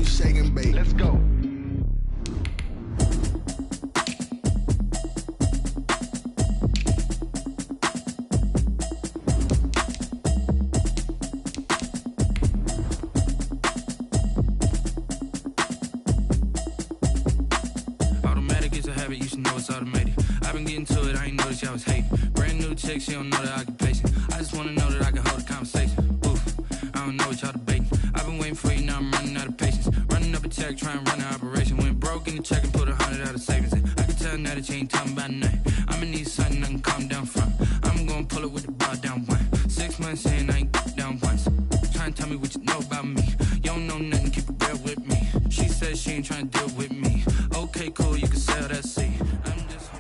we shake and bake. Let's go. Automatic is a habit, you should know it's automated. I've been getting to it, I ain't noticed y'all was hating. Brand new chick, she don't know that I can pace it. I just wanna know that I can hold a conversation. Oof, I don't know what y'all debating. I've been waiting for you, now I'm running out of patience. Running up a check, trying to run an operation. Went broke in the check and put 100 out of savings in. I can tell now that you ain't talking about nothing. I'ma need something I can calm down from. I'm gonna pull it with the bar down one. 6 months in, I ain't down once. Trying to tell me what you know about me. You don't know nothing, keep it real with me. She says she ain't trying to deal with me. Okay, cool, you can sell that seed. I'm just...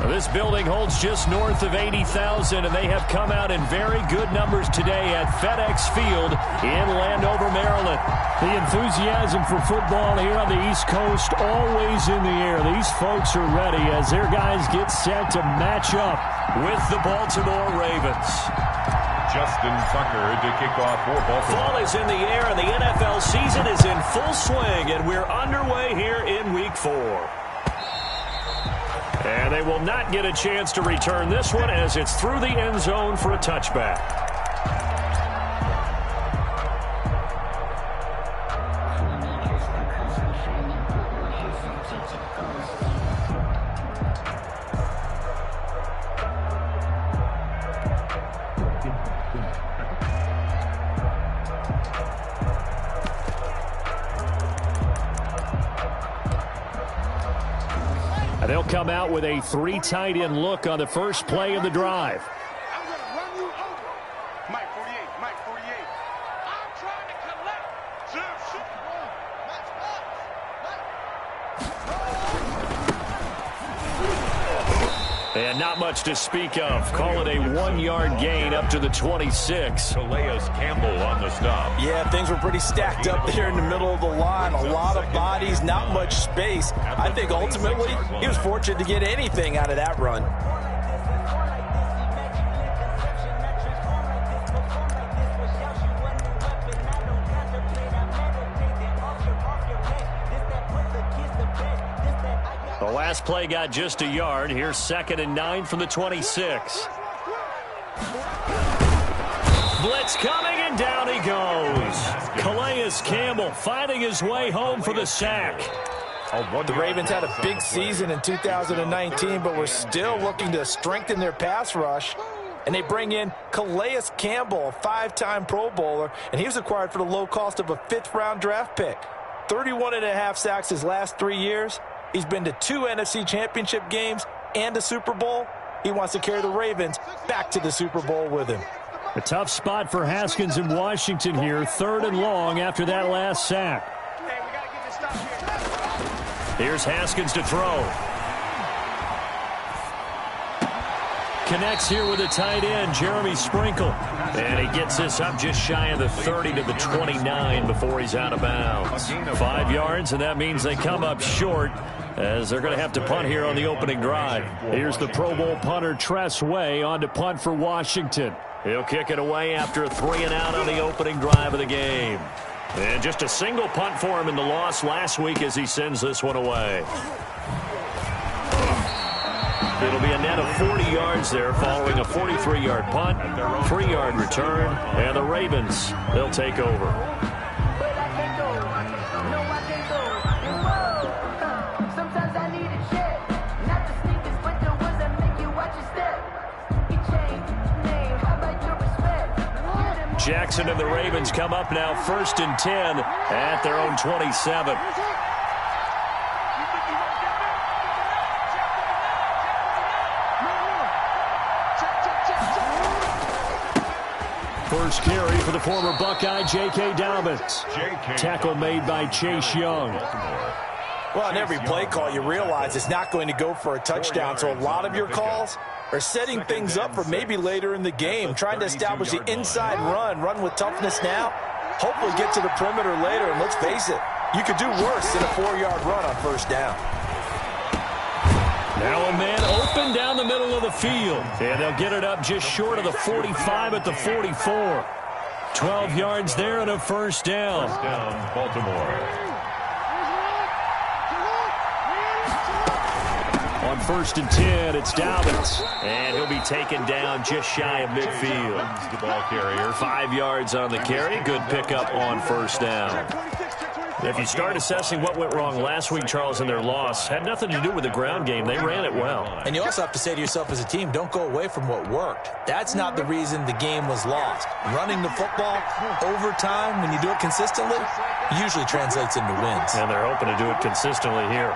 This building holds just north of 80,000, and they have come out in very good numbers today at FedEx Field in Landover, Maryland. The enthusiasm for football here on the East Coast always in the air. These folks are ready as their guys get set to match up with the Baltimore Ravens. Justin Tucker to kick off for Baltimore. Fall is in the air, and the NFL season is in full swing, and we're underway here in Week 4. And they will not get a chance to return this one as it's through the end zone for a touchback. They'll come out with a 3 tight end look on the first play of the drive. I'm going to run you over. Mike 48, Mike 48. I'm trying to collect. And not much to speak of. Call it a 1-yard gain up to the 26. Calais Campbell on the stop. Yeah, things were pretty stacked up there in the middle of the line. A lot of bodies, not much space. I think ultimately he was fortunate to get anything out of that run. The last play got just a yard. Here's 2nd and 9 from the 26. Blitz coming, and down he goes. Calais Campbell finding his way home for the sack. The Ravens had a big season in 2019, but we're still looking to strengthen their pass rush. And they bring in Calais Campbell, a 5-time Pro Bowler, and he was acquired for the low cost of a 5th-round draft pick. 31.5 sacks his last 3 years. He's been to 2 NFC Championship games and a Super Bowl. He wants to carry the Ravens back to the Super Bowl with him. A tough spot for Haskins in Washington here. 3rd and long after that last sack. Hey, we got to get this stop here. Here's Haskins to throw. Connects here with a tight end, Jeremy Sprinkle. And he gets this up just shy of the 30 to the 29 before he's out of bounds. 5 yards, and that means they come up short as they're going to have to punt here on the opening drive. Here's the Pro Bowl punter, Tress Way, on to punt for Washington. He'll kick it away after a 3 and out on the opening drive of the game. And just a single punt for him in the loss last week as he sends this one away. It'll be a net of 40 yards there following a 43-yard punt, 3-yard return, and the Ravens, they'll take over. Jackson and the Ravens come up now 1st and 10 at their own 27. First carry for the former Buckeye, J.K. Dobbins. Tackle made by Chase Young. Well, on every play call, you realize it's not going to go for a touchdown, so a lot of your calls are setting things up for maybe later in the game, trying to establish the inside run with toughness now, hopefully get to the perimeter later, and let's face it, you could do worse than a 4-yard run on 1st down. Now a man open down the middle of the field, and they'll get it up just short of the 45 at the 44. 12 yards there and a first down. First down, Baltimore. On 1st and 10, it's Dobbins. And he'll be taken down just shy of midfield. The ball carrier. 5 yards on the carry. Good pickup on first down. If you start assessing what went wrong last week, Charles, in their loss, had nothing to do with the ground game. They ran it well. And you also have to say to yourself as a team, don't go away from what worked. That's not the reason the game was lost. Running the football over time, when you do it consistently, usually translates into wins. And they're hoping to do it consistently here.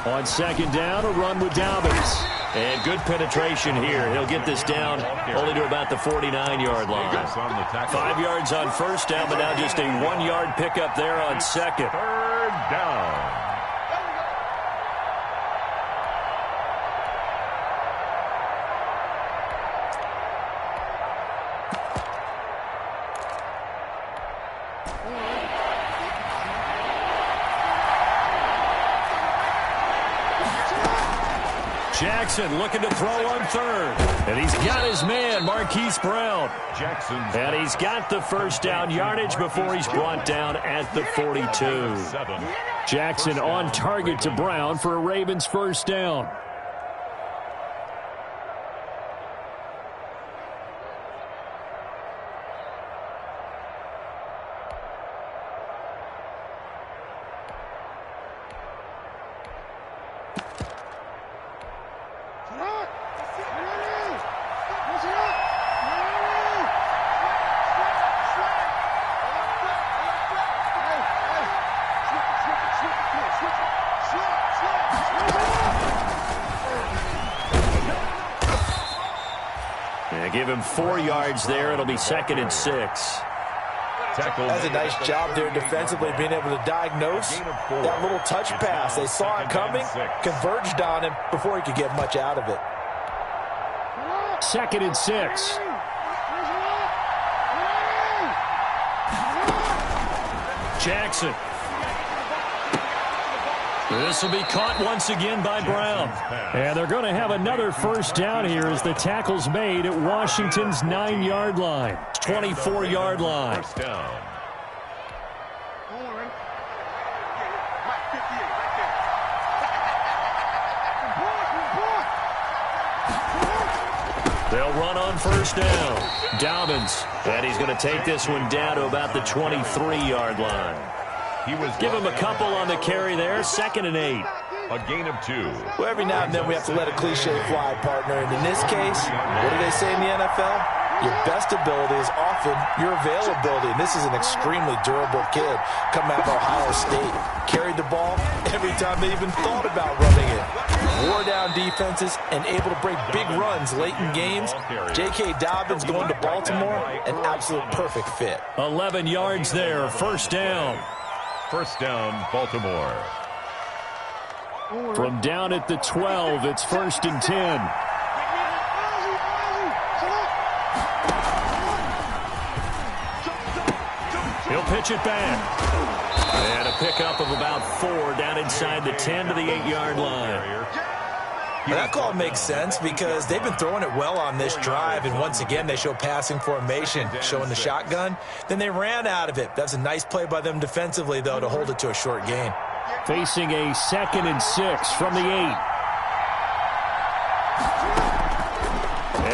On 2nd down, a run with Dobbins. And good penetration here. He'll get this down only to about the 49-yard line. 5 yards on first down, but now just a 1-yard pickup there on 2nd. 3rd down. Jackson looking to throw on 3rd. And he's got his man, Marquise Brown. And he's got the first down yardage before he's brought down at the 42. Jackson on target to Brown for a Ravens first down. Give him 4 yards there. It'll be 2nd and 6. That's a nice job there defensively, being able to diagnose that little touch pass. They saw it coming, converged on him before he could get much out of it. 2nd and 6. Jackson. This will be caught once again by Brown. And they're going to have another first down here as the tackle's made at Washington's 9-yard line. 24-yard line. First down. They'll run on first down. Dobbins. And he's going to take this one down to about the 23-yard line. Give him a couple on the carry there. 2nd and 8. A gain of 2. Well, every now and then we have to let a cliche fly, partner. And in this case, what do they say in the NFL? Your best ability is often your availability. And this is an extremely durable kid coming out of Ohio State. Carried the ball every time they even thought about running it. Wore down defenses and able to break big runs late in games. J.K. Dobbins going to Baltimore, an absolute perfect fit. 11 yards there. First down. First down, Baltimore. From down at the 12, it's 1st and 10. He'll pitch it back. And a pickup of about 4 down inside the 10 to the 8-yard line. Well, that call makes sense because they've been throwing it well on this drive, and once again they show passing formation, showing the shotgun. Then they ran out of it. That's a nice play by them defensively, though, to hold it to a short gain. Facing a 2nd and 6 from the 8.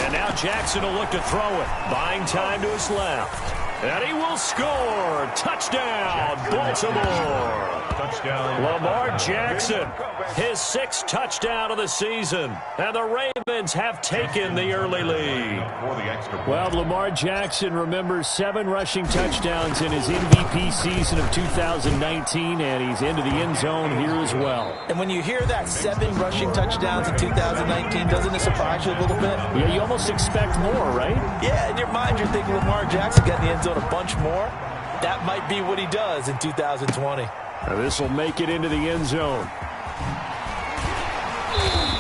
And now Jackson will look to throw it. Buying time to his left. And he will score. Touchdown, Baltimore. Touchdown. Lamar Jackson, his 6th touchdown of the season. And the Ravens have taken the early lead. Well, Lamar Jackson remembers 7 rushing touchdowns in his MVP season of 2019, and he's into the end zone here as well. And when you hear that 7 rushing touchdowns in 2019, doesn't it surprise you a little bit? Yeah, you almost expect more, right? Yeah, in your mind you're thinking Lamar Jackson got in the end zone a bunch more. That might be what he does in 2020. Now this will make it into the end zone.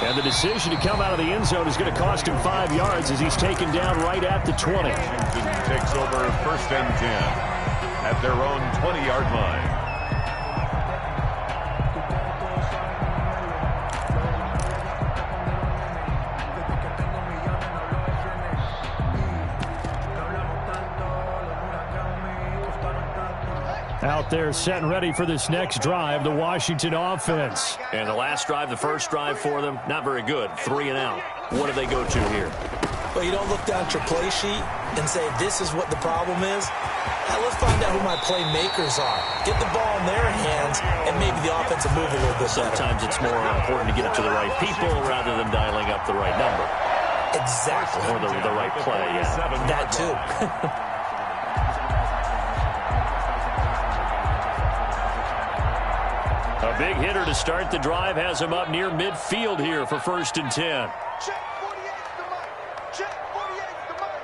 And the decision to come out of the end zone is going to cost him 5 yards as he's taken down right at the 20. Washington takes over 1st and 10 at their own 20-yard line. Out there set and ready for this next drive, the Washington offense. And the last drive, the first drive for them, not very good. 3 and out. What do they go to here? Well, you don't look down at your play sheet and say, this is what the problem is. Now, let's find out who my playmakers are. Get the ball in their hands, and maybe the offense will move a little bit better. Sometimes it's more important to get it to the right people rather than dialing up the right number. Exactly. Or the right play, yeah. That too. A big hitter to start the drive has him up near midfield here for 1st and 10. Check 48's the mic. Check 48's the mic.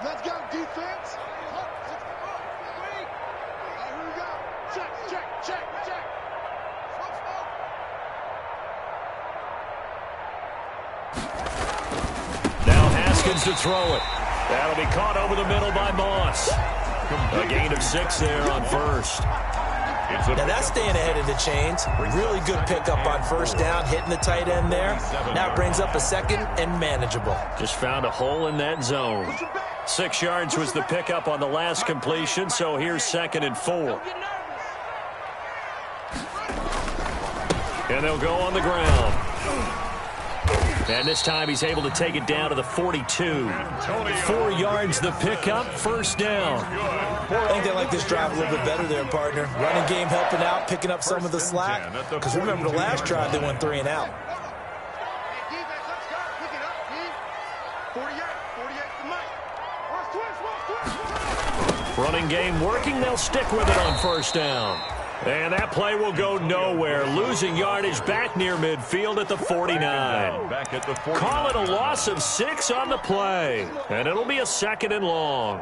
Let's go, defense. Here we go. Check, check, check, check. Now Haskins to throw it. That'll be caught over the middle by Moss. A gain of 6 there on first. Now that's staying ahead of the chains. Really good pickup on first down, hitting the tight end there. Now it brings up a second and manageable. Just found a hole in that zone. 6 yards was the pickup on the last completion, so here's 2nd and 4. And they'll go on the ground. And this time he's able to take it down to the 42. 4 yards the pickup, first down. I think they like this drive a little bit better there, partner. Running game helping out, picking up some of the slack. Because remember the last drive they went 3 and out. Running game working, they'll stick with it on first down. And that play will go nowhere. Losing yardage back near midfield at the 49. Call it a loss of 6 on the play. And it'll be a 2nd and long.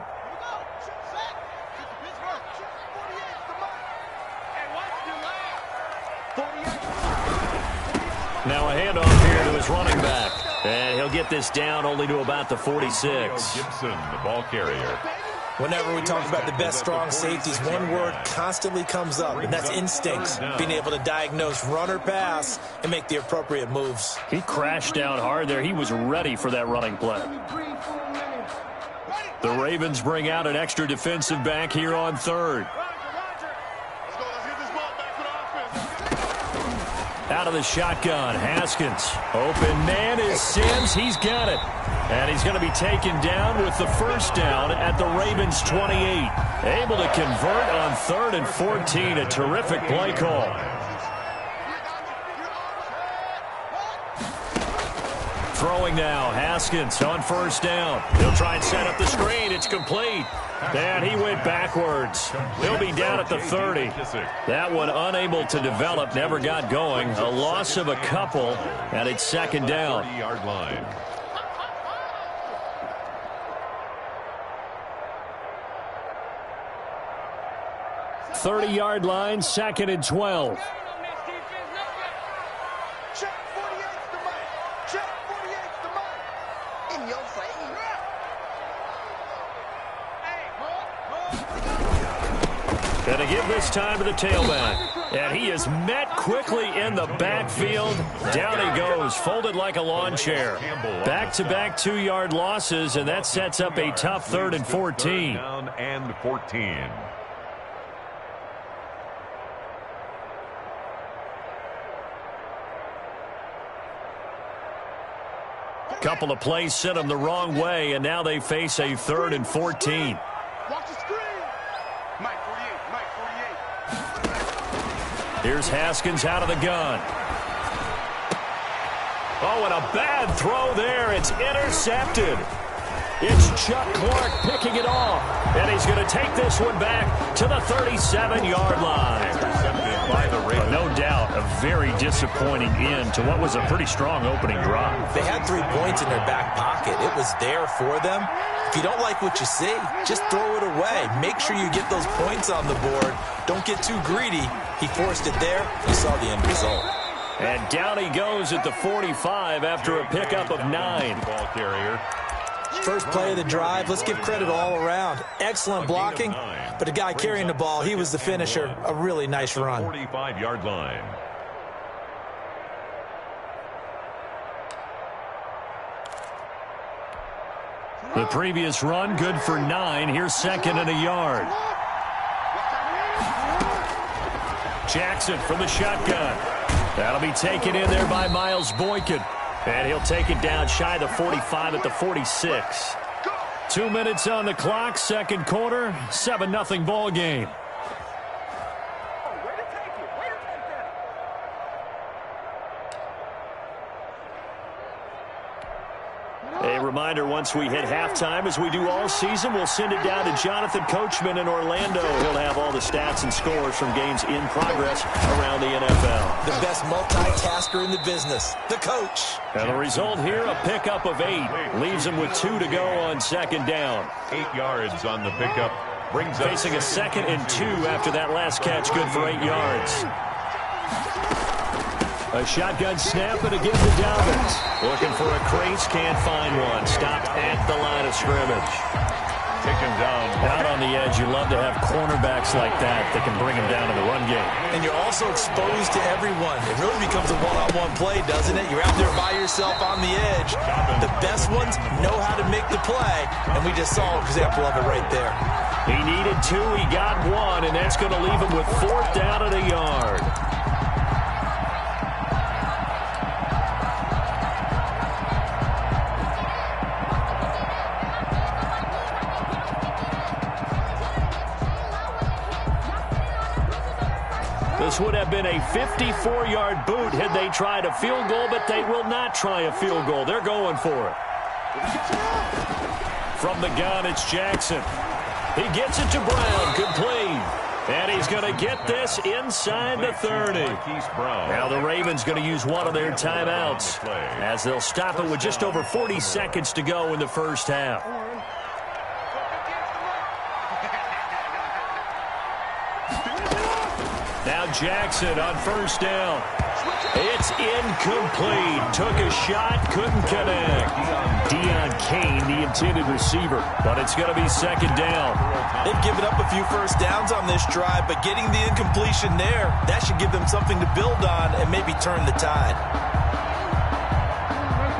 Now a handoff here to his running back. And he'll get this down only to about the 46. Gibson, the ball carrier. Whenever we talk about the best strong safeties, one word constantly comes up, and that's instincts. Being able to diagnose run or pass and make the appropriate moves. He crashed down hard there. He was ready for that running play. The Ravens bring out an extra defensive back here on 3rd. Out of the shotgun, Haskins. Open man is Sims. He's got it. And he's going to be taken down with the first down at the Ravens' 28. Able to convert on 3rd and 14. A terrific play call. Throwing now, Haskins on first down. He'll try and set up the screen. It's complete. And he went backwards. He'll be down at the 30. That one unable to develop, never got going. A loss of a couple, and it's 2nd down. 30-yard line. Thirty-yard line, 2nd and 12. Check 48's the mic. Check 48's the mic. In your face. And to give this time to the tailback. And he is met quickly in the backfield. Down he goes, folded like a lawn chair. Back-to-back 2-yard losses, and that sets up a tough 3rd and 14. Down and 14. Couple of plays sent them the wrong way, and now they face a 3rd and 14. Watch the screen. Mike 48. Mike 48. Here's Haskins out of the gun. Oh, and a bad throw there. It's intercepted. It's Chuck Clark picking it off. And he's going to take this one back to the 37-yard line. By the Ravens. No doubt, a very disappointing end to what was a pretty strong opening drive. They had 3 points in their back pocket. It was there for them. If you don't like what you see, just throw it away. Make sure you get those points on the board. Don't get too greedy. He forced it there. You saw the end result. And down he goes at the 45 after a pickup of 9. Ball carrier. First play of the drive, let's give credit all around. Excellent blocking, but the guy carrying the ball, he was the finisher. A really nice run. 45-yard line. The previous run, good for 9. Here's 2nd and a yard. Jackson from the shotgun. That'll be taken in there by Miles Boykin. And he'll take it down shy of the 45 at the 46. 2 minutes on the clock, second quarter, 7-0 ball game. A reminder, once we hit halftime, as we do all season, we'll send it down to Jonathan Coachman in Orlando. He'll have all the stats and scores from games in progress around the NFL. The best multitasker in the business, the coach. And the result here, a pickup of 8. Leaves him with 2 to go on second down. 8 yards on the pickup. Brings up facing a 2nd and 2 after that last catch, good for 8 yards. A shotgun snap and again to Dobbins. Looking for a crease, can't find one. Stopped at the line of scrimmage. Taken down. Out on the edge, you love to have cornerbacks like that can bring him down in the run game. And you're also exposed to everyone. It really becomes a one-on-one play, doesn't it? You're out there by yourself on the edge. The best ones know how to make the play, and we just saw an example of it right there. He needed 2, he got 1, and that's going to leave him with 4th down at a yard. This would have been a 54-yard boot had they tried a field goal, but they will not try a field goal. They're going for it. From the gun, it's Jackson. He gets it to Brown, complete. And he's going to get this inside the 30. Now the Ravens going to use one of their timeouts as they'll stop it with just over 40 seconds to go in the first half. Now Jackson on first down. It's incomplete. Took a shot, couldn't connect. Deion Kane, the intended receiver, but it's going to be second down. They've given up a few first downs on this drive, but getting the incompletion there, that should give them something to build on and maybe turn the tide.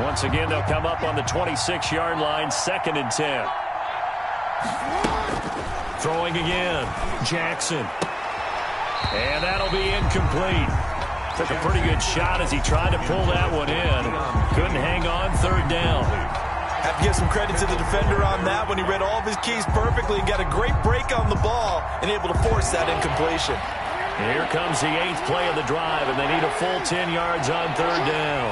Once again, they'll come up on the 26-yard line, 2nd and 10. Throwing again, Jackson. And that'll be incomplete. Took a pretty good shot as he tried to pull that one in. Couldn't hang on, 3rd down. Have to give some credit to the defender on that one. He read all of his keys perfectly and got a great break on the ball and able to force that incompletion. Here comes the 8th play of the drive, and they need a full 10 yards on 3rd down.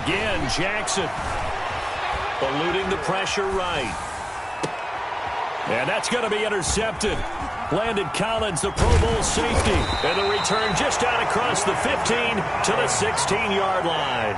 Again, Jackson. Eluding the pressure right. And that's going to be intercepted. Landon Collins, the Pro Bowl safety. And the return just out across the 15 to the 16-yard line.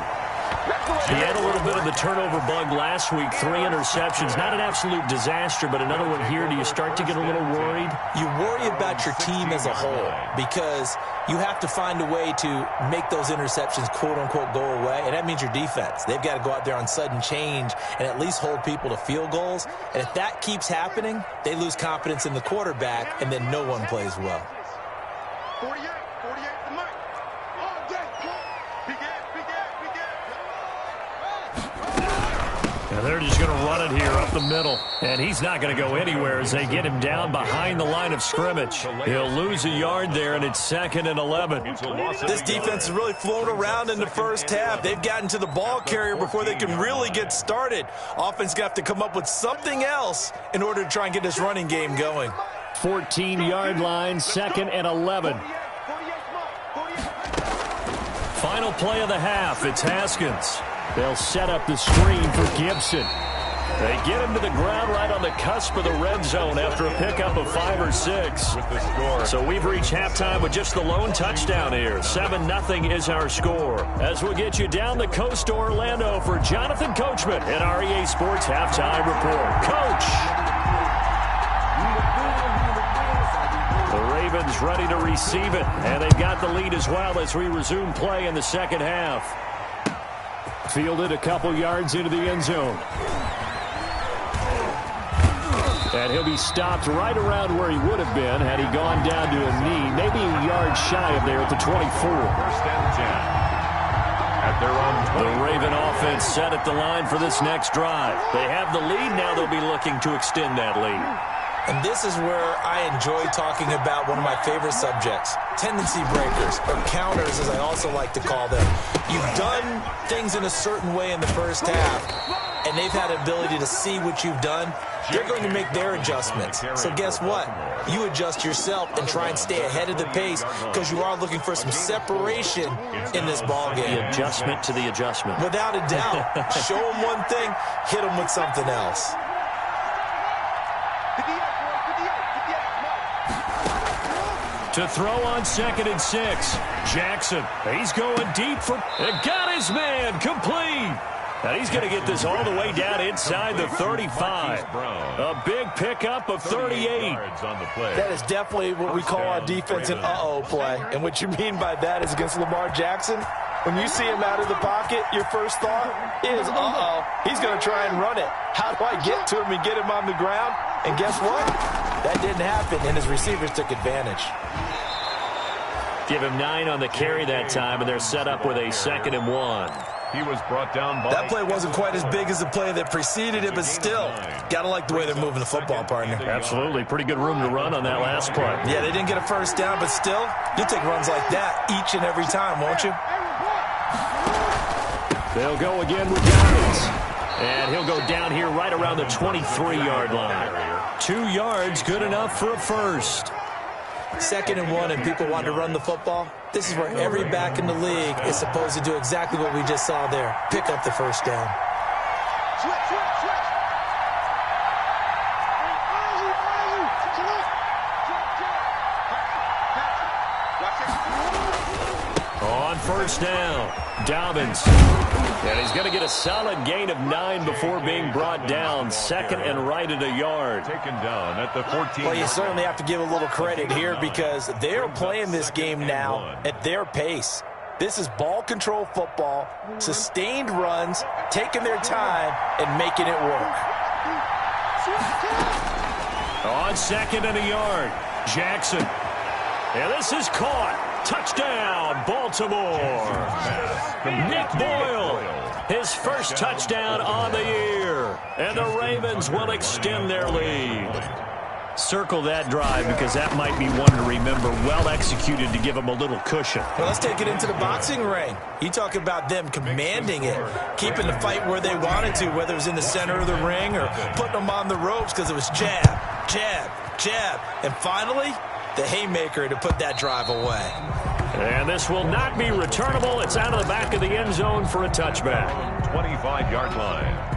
He had a little bit of the turnover bug last week. 3 interceptions. Not an absolute disaster, but another one here. Do you start to get a little worried? You worry about your team as a whole because you have to find a way to make those interceptions, quote-unquote, go away, and that means your defense. They've got to go out there on sudden change and at least hold people to field goals. And if that keeps happening, they lose confidence in the quarterback, and then no one plays well. 48 the mic. All day. And they're just going to run it here up the middle. And he's not going to go anywhere as they get him down behind the line of scrimmage. He'll lose a yard there, and it's 2nd and 11. This defense has really flown around in the first half. They've gotten to the ball carrier before they can really get started. Offense got to come up with something else in order to try and get this running game going. 14-yard line, 2nd and 11. Final play of the half. It's Haskins. They'll set up the screen for Gibson. They get him to the ground right on the cusp of the red zone after a pickup of 5 or 6. So we've reached halftime with just the lone touchdown here. 7-0 is our score. As we'll get you down the coast to Orlando for Jonathan Coachman at our EA Sports Halftime Report. Coach! The Ravens ready to receive it, and they've got the lead as well as we resume play in the second half. Fielded a couple yards into the end zone. And he'll be stopped right around where he would have been had he gone down to a knee, maybe a yard shy of there at the 24. 1st and 10. At their own 20. The Raven offense set at the line for this next drive. They have the lead, now they'll be looking to extend that lead. And this is where I enjoy talking about one of my favorite subjects, tendency breakers, or counters as I also like to call them. You've done things in a certain way in the first half, and they've had the ability to see what you've done. They're going to make their adjustments. So guess what? You adjust yourself and try and stay ahead of the pace because you are looking for some separation in this ball game. The adjustment to the adjustment. Without a doubt. Show them one thing, hit them with something else. To throw on 2nd and 6. Jackson, he's going deep for... And got his man complete. And he's going to get this all the way down inside the 35. A big pickup of 38. That is definitely what we call on defense an uh-oh play. And what you mean by that is against Lamar Jackson, when you see him out of the pocket, your first thought is, uh-oh, he's going to try and run it. How do I get to him and get him on the ground? And guess what? That didn't happen, and his receivers took advantage. Give him 9 on the carry that time, and they're set up with a 2nd and 1. He was brought down by... That play wasn't quite as big as the play that preceded it, but still, got to like the way they're moving the football, partner. Absolutely. Pretty good room to run on that last play. Yeah, they didn't get a first down, but still, you'll take runs like that each and every time, won't you? They'll go again with Dobbins. And he'll go down here right around the 23-yard line. 2 yards, good enough for a first. 2nd and 1, and people want to run the football. This is where every back in the league is supposed to do exactly what we just saw there. Pick up the first down. On first down, Dobbins. And he's going to get a solid gain of 9 before being brought down. 2nd and right at a yard. Taken down at the 14. Well, you certainly have to give a little credit here because they're playing this game now at their pace. This is ball control football, sustained runs, taking their time, and making it work. On 2nd and a yard, Jackson. And this is caught. Touchdown, Baltimore. Nick Boyle, his first touchdown on the year. And the Ravens will extend their lead. Circle that drive because that might be one to remember. Well executed to give them a little cushion. Well, let's take it into the boxing ring. You talk about them commanding it, keeping the fight where they wanted to, whether it was in the center of the ring or putting them on the ropes because it was jab, jab, jab. And finally, the haymaker to put that drive away. And this will not be returnable. It's out of the back of the end zone for a touchback. 25-yard line.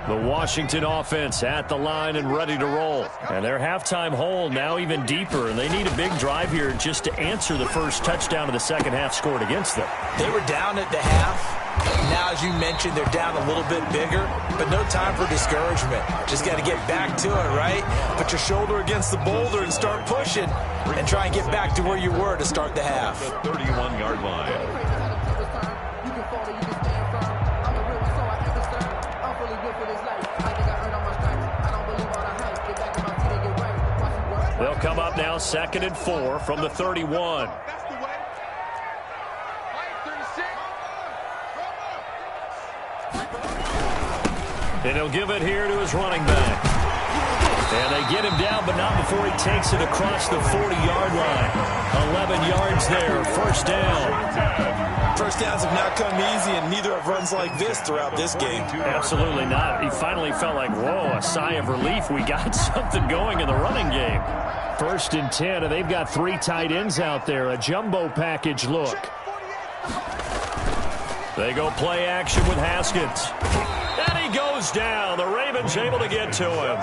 The Washington offense at the line and ready to roll. And their halftime hole now even deeper. And they need a big drive here just to answer the first touchdown of the second half scored against them. They were down at the half. Now, as you mentioned, they're down a little bit bigger, but no time for discouragement. Just got to get back to it, right? Put your shoulder against the boulder and start pushing and try and get back to where you were to start the half. 31-yard line. They'll come up now 2nd and 4 from the 31. And he'll give it here to his running back. And they get him down, but not before he takes it across the 40-yard line. 11 yards there, first down. First downs have not come easy, and neither have runs like this throughout this game. Absolutely not. He finally felt like, whoa, a sigh of relief. We got something going in the running game. 1st and 10, and they've got 3 tight ends out there. A jumbo package look. They go play action with Haskins. And he goes down. The Ravens able to get to him.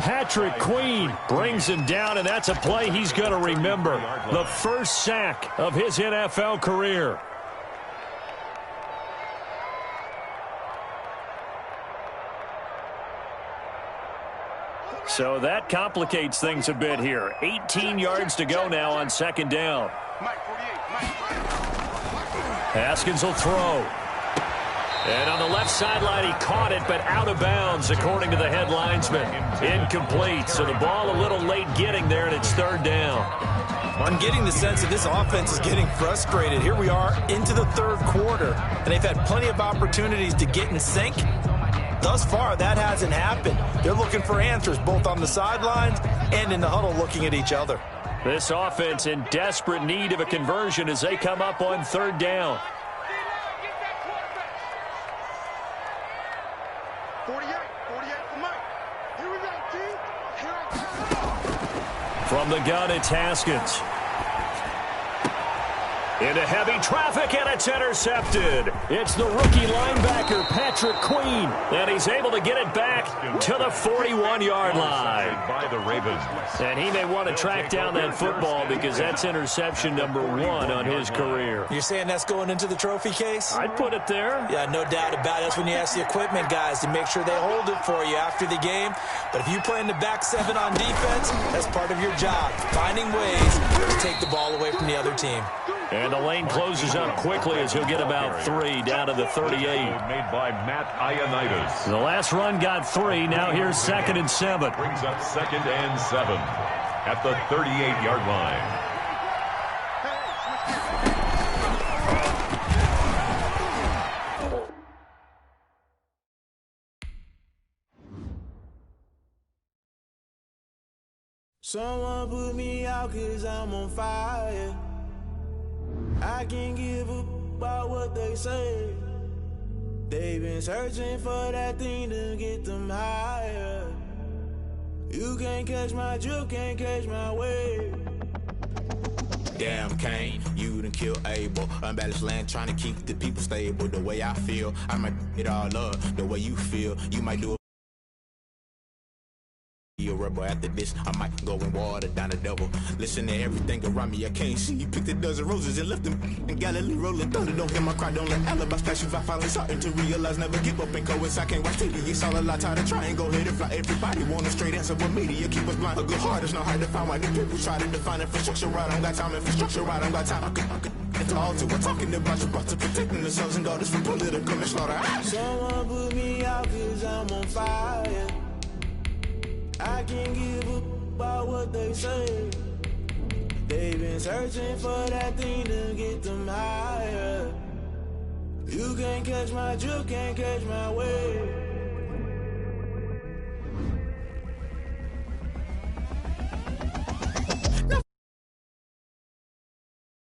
Patrick Queen brings him down, and that's a play he's going to remember. The first sack of his NFL career. So that complicates things a bit here. 18 yards to go now on 2nd down. Haskins will throw. And on the left sideline, he caught it, but out of bounds, according to the head linesman. Incomplete, so the ball a little late getting there, and it's third down. I'm getting the sense that this offense is getting frustrated. Here we are into the third quarter, and they've had plenty of opportunities to get in sync. Thus far, that hasn't happened. They're looking for answers both on the sidelines and in the huddle looking at each other. This offense in desperate need of a conversion as they come up on third down. 48 for Mike. Here we go, team. Here I From the gun, it's Haskins. Into heavy traffic, and it's intercepted. It's the rookie linebacker, Patrick Queen. And he's able to get it back to the 41-yard line. By the Ravens. And he may want to track down that football because that's interception number 1 on his career. You're saying that's going into the trophy case? I'd put it there. Yeah, no doubt about it. That's when you ask the equipment guys to make sure they hold it for you after the game. But if you play in the back 7 on defense, that's part of your job, finding ways to take the ball away from the other team. And the lane closes up quickly as he'll get about 3 down to the 38. Made by Matt Ioannidis. The last run got 3. Now here's 2nd and 7. Brings up 2nd and 7 at the 38-yard line. Someone put me out 'cause I'm on fire. I can't give up about what they say. They've been searching for that thing to get them higher. You can't catch my drift, can't catch my wave. Damn, Kane, you done kill Abel. Unbalanced land, trying to keep the people stable. The way I feel, I might it all up. The way you feel, you might do it. A rebel after this, I might go and water down the devil. Listen to everything around me, I can't see. You picked a dozen roses and left them in Galilee rolling thunder. Don't hear my cry, don't let alibis flash. If I finally starting to realize, never give up and coincide. Can't watch TV, it's all a lot. Tired of trying, go ahead and fly. Everybody want a straight answer with media, keep us blind. A good heart is not hard to find. Why the people try to define infrastructure right? I don't got time, infrastructure right, I don't got time. I could into altar. We're talking about you, about to protecting the sons and daughters from political and slaughter. Someone put me out 'cause I'm on fire. I can't give up about what they say. They've been searching for that thing to get them higher. You can't catch my drift, can't catch my wave.